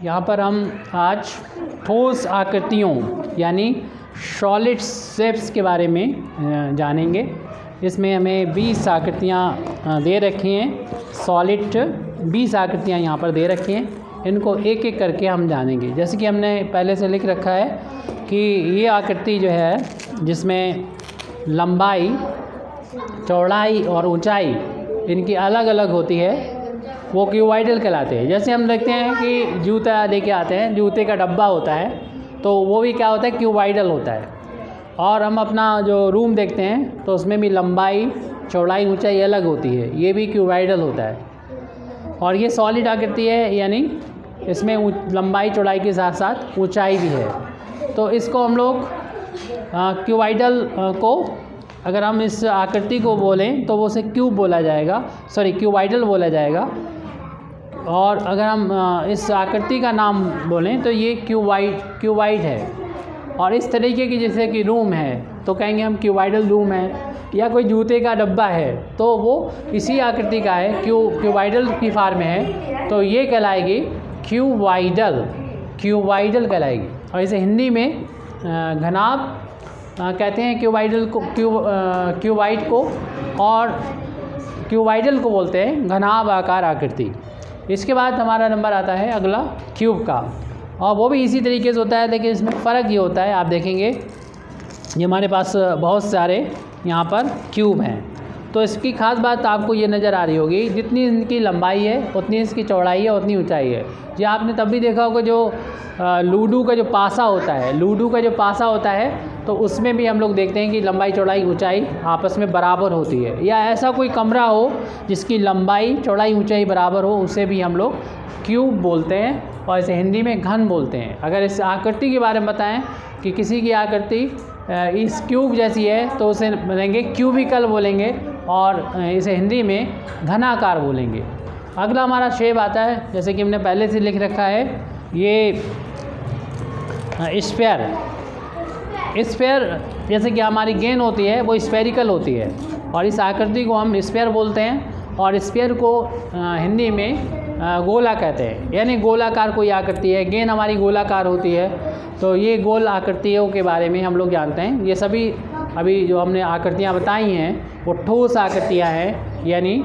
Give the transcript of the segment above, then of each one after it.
यहाँ पर हम आज ठोस आकृतियों यानी सॉलिड शेप्स के बारे में जानेंगे। इसमें हमें 20 आकृतियाँ दे रखी हैं, सॉलिड 20 आकृतियाँ यहाँ पर दे रखी हैं। इनको एक एक करके हम जानेंगे। जैसे कि हमने पहले से लिख रखा है कि ये आकृति जो है जिसमें लंबाई, चौड़ाई और ऊंचाई इनकी अलग अलग होती है, वो क्यूबॉइडल कहलाते हैं। जैसे हम देखते हैं कि जूता लेके आते हैं, जूते का डब्बा होता है तो वो भी क्या होता है, क्यूबॉइडल होता है। और हम अपना जो रूम देखते हैं तो उसमें भी लंबाई, चौड़ाई, ऊंचाई अलग होती है, ये भी क्यूबॉइडल होता है। और ये सॉलिड आकृति है, यानी इसमें लंबाई चौड़ाई के साथ साथ ऊंचाई भी है। तो इसको हम लोग क्यूबॉइडल को, अगर हम इस आकृति को बोलें तो वो उसे क्यूब बोला जाएगा, क्यूबॉइडल बोला जाएगा। और अगर हम इस आकृति का नाम बोलें तो ये क्यूबॉइड है। और इस तरीके की जैसे कि रूम है तो कहेंगे हम क्यूबॉइडल रूम है, या कोई जूते का डब्बा है तो वो इसी आकृति का है, क्यूबॉइडल की फॉर्म में है, तो ये कहलाएगी क्यूबॉइडल कहलाएगी। और इसे हिंदी में घनाभ कहते हैं क्यूबॉइडल को, क्यूबॉइड को, और क्यूबॉइडल को बोलते हैं घनाभ आकार आकृति। इसके बाद हमारा नंबर आता है अगला क्यूब का, और वो भी इसी तरीके से होता है, लेकिन इसमें फ़र्क ये होता है, आप देखेंगे ये हमारे पास बहुत सारे यहाँ पर क्यूब हैं। तो इसकी खास बात आपको ये नज़र आ रही होगी, जितनी इनकी लंबाई है उतनी इसकी चौड़ाई है, उतनी ऊंचाई है। ये आपने तब भी देखा होगा जो लूडो का जो पासा होता है, तो उसमें भी हम लोग देखते हैं कि लंबाई, चौड़ाई, ऊंचाई आपस में बराबर होती है। या ऐसा कोई कमरा हो जिसकी लंबाई, चौड़ाई, ऊंचाई बराबर हो, उसे भी हम लोग क्यूब बोलते हैं, और इसे हिंदी में घन बोलते हैं। अगर इस आकृति के बारे में बताएं कि किसी की आकृति इस क्यूब जैसी है तो उसे बोलेंगे क्यूबिकल बोलेंगे, और इसे हिंदी में घनाकार बोलेंगे। अगला हमारा शेप आता है, जैसे कि हमने पहले से लिख रखा है, ये स्फेयर जैसे कि हमारी गेंद होती है वो स्फेरिकल होती है, और इस आकृति को हम स्फेयर बोलते हैं। और स्फेयर को हिंदी में गोला कहते हैं, यानी गोलाकार कोई आकृति है। गेंद हमारी गोलाकार होती है, तो ये गोल आकृतियों के बारे में हम लोग जानते हैं। ये सभी अभी जो हमने आकृतियाँ बताई हैं वो ठोस आकृतियाँ हैं, यानी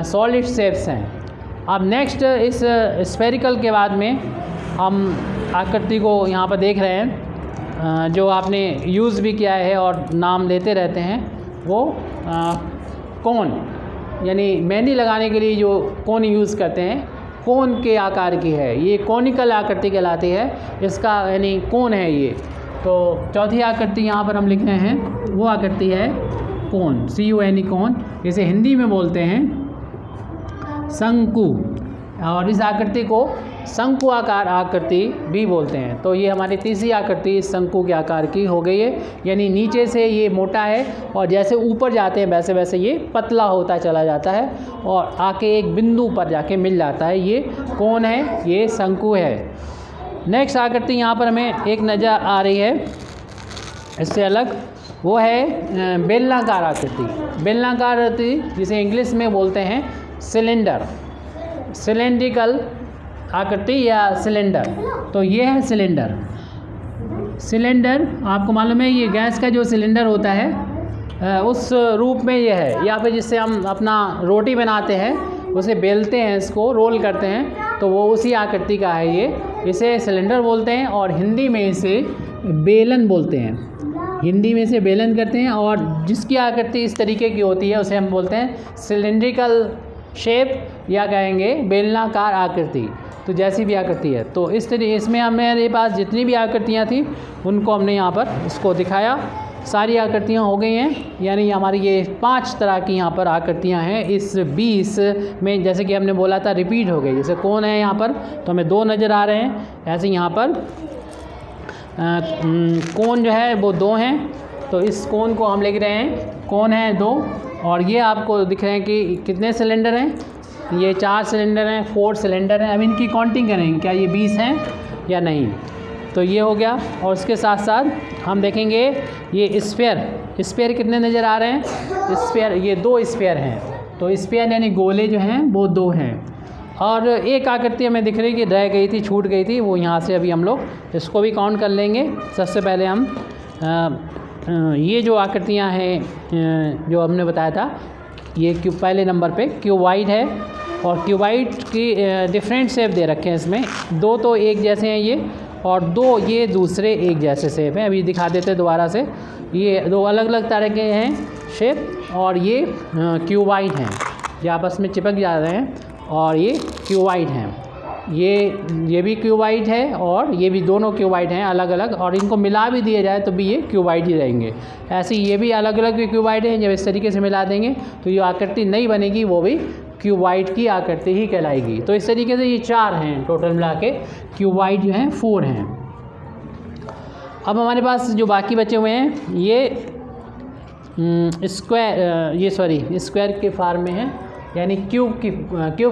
सॉलिड शेप्स हैं। अब नेक्स्ट इस स्फेरिकल के बाद में हम आकृति को यहाँ पर देख रहे हैं, जो आपने यूज़ भी किया है और नाम लेते रहते हैं, वो कोन, यानी मेहंदी लगाने के लिए जो कोन यूज़ करते हैं, कोन के आकार की है, ये कोनिकल आकृति कहलाती है। इसका यानी कोन है ये। तो चौथी आकृति यहाँ पर हम लिख रहे हैं, वो आकृति है कोन, CON, कोन। इसे हिंदी में बोलते हैं शंकु, और इस आकृति को शंकु आकार आकृति भी बोलते हैं। तो ये हमारी तीसरी आकृति शंकु के आकार की हो गई है, यानी नीचे से ये मोटा है और जैसे ऊपर जाते हैं वैसे वैसे ये पतला होता चला जाता है, और आके एक बिंदु पर जाके मिल जाता है। ये कौन है, ये शंकु है। नेक्स्ट आकृति यहाँ पर हमें एक नज़र आ रही है इससे अलग, वो है बेलनाकार आकृति। बेलनाकार आकृति जिसे इंग्लिश में बोलते हैं सिलेंडर, सिलेंड्रिकल आकृति या सिलेंडर। तो ये है सिलेंडर आपको मालूम है, ये गैस का जो सिलेंडर होता है उस रूप में ये है, या फिर जिससे हम अपना रोटी बनाते हैं उसे बेलते हैं, इसको रोल करते हैं, तो वो उसी आकृति का है ये। इसे सिलेंडर बोलते हैं, और हिंदी में इसे बेलन बोलते हैं, हिंदी में इसे बेलन करते हैं। और जिसकी आकृति इस तरीके की होती है उसे हम बोलते हैं सिलेंड्रिकल शेप, या कहेंगे बेलनाकार आकृति। तो जैसी भी आकृति है, तो इस तरीके इसमें हमारे पास जितनी भी आकृतियाँ थी उनको हमने यहाँ पर इसको दिखाया। सारी आकृतियाँ हो गई हैं, यानी हमारी ये 5 तरह की यहाँ पर आकृतियाँ हैं इस 20 में। जैसे कि हमने बोला था रिपीट हो गई, जैसे कौन है यहाँ पर तो हमें 2 नज़र आ रहे हैं, ऐसे यहाँ पर कौन जो है वो 2 हैं, तो इस कौन को हम लिख रहे हैं कौन है 2। और ये आपको दिख रहे हैं कि कितने सिलेंडर हैं, ये 4 सिलेंडर हैं, 4 सिलेंडर हैं। अब इनकी काउंटिंग करेंगे क्या ये 20 हैं या नहीं, तो ये हो गया। और इसके साथ साथ हम देखेंगे ये स्फेयर कितने नज़र आ रहे हैं, स्फेयर ये 2 स्फेयर हैं। तो स्फेयर यानी गोले जो हैं वो 2 हैं। और एक आकृति हमें दिख रही कि रह गई थी, छूट गई थी, वो यहाँ से अभी हम लोग इसको भी काउंट कर लेंगे। सबसे पहले हम ये जो आकृतियाँ हैं जो हमने बताया था, ये पहले नंबर पे क्यूबाइड है और क्यूबाइड की डिफरेंट शेप दे रखे हैं इसमें। 2 तो एक जैसे हैं ये, और 2 ये दूसरे एक जैसे शेप हैं। अभी दिखा देते हैं दोबारा से। ये 2 अलग अलग तरह के हैं शेप, और ये क्यूबाइड हैं, ये आपस में चिपक जा रहे हैं, और ये क्यूबाइड हैं। ये भी क्यूबाइड है और ये भी, दोनों क्यूबाइड हैं अलग अलग, और इनको मिला भी दिया जाए तो भी ये क्यूबाइड ही रहेंगे। ऐसे ये भी अलग अलग भी क्यूबाइड हैं। जब इस तरीके से मिला देंगे तो ये आकृति नहीं बनेगी, वो भी क्यूबाइड की आकृति ही कहलाएगी। तो इस तरीके से ये 4 हैं टोटल मिला के, क्यूबाइड जो हैं 4 हैं। अब हमारे पास जो बाकी बचे हुए हैं ये स्क्वायर के फॉर्म में है, यानी क्यूब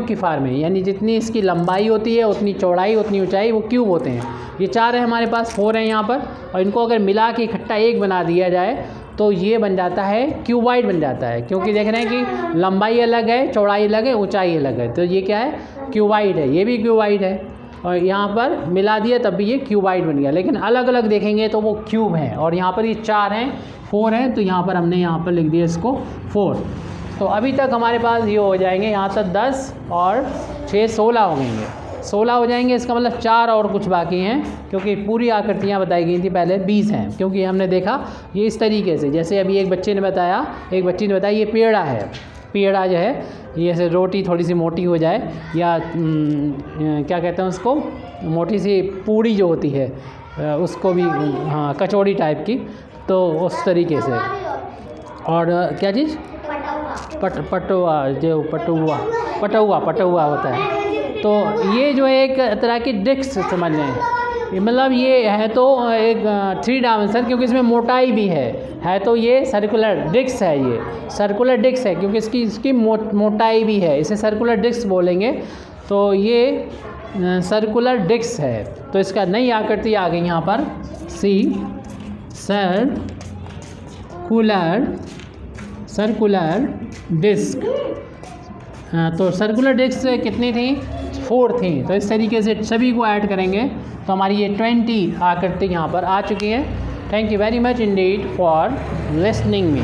की फॉर्म में, यानी जितनी इसकी लंबाई होती है उतनी चौड़ाई उतनी ऊंचाई, वो क्यूब होते हैं। ये 4 है हमारे पास, 4 हैं यहाँ पर, और इनको अगर मिला के इकट्ठा एक बना दिया जाए तो ये बन जाता है क्यूबाइड बन जाता है। क्योंकि देख रहे हैं कि लंबाई अलग है, चौड़ाई अलग है, ऊंचाई अलग है, तो ये क्या है, क्यूबाइड है। ये भी क्यूबाइड है, और यहाँ पर मिला दिया तब भी ये क्यूबाइड बन गया। लेकिन अलग अलग देखेंगे तो वो क्यूब हैं, और यहाँ पर ये 4 हैं, 4 हैं, तो यहाँ पर हमने यहाँ पर लिख दिया इसको 4। तो अभी तक हमारे पास ये हो जाएंगे, यहाँ तक 10 और 6 16 हो गएंगे, 16 हो जाएंगे। इसका मतलब 4 और कुछ बाकी हैं, क्योंकि पूरी आकृतियाँ बताई गई थी पहले 20 हैं। क्योंकि हमने देखा ये इस तरीके से, जैसे अभी एक बच्ची ने बताया ये पेड़ा है। पेड़ा जो है ये ऐसे रोटी थोड़ी सी मोटी हो जाए, या क्या कहते हैं उसको, मोटी सी पूड़ी जो होती है उसको भी, हाँ, कचौड़ी टाइप की, तो उस तरीके से। और क्या चीज़, पटुआ होता है। तो ये जो एक तरह की डिस्क समझ लें, मतलब ये है तो एक 3 डायमेंशन, क्योंकि इसमें मोटाई भी है तो ये सर्कुलर डिस्क है। ये सर्कुलर डिस्क है क्योंकि इसकी मोटाई भी है, इसे सर्कुलर डिस्क बोलेंगे। तो ये सर्कुलर डिस्क है। तो इसका नई आकृति आ गई यहाँ पर, सर्कुलर डिस्क। तो सर्कुलर डिस्क कितनी थी, 4 थी। तो इस तरीके से सभी को ऐड करेंगे तो हमारी ये 20 आकृति यहाँ पर आ चुकी है। Thank you very much Indeed for listening me.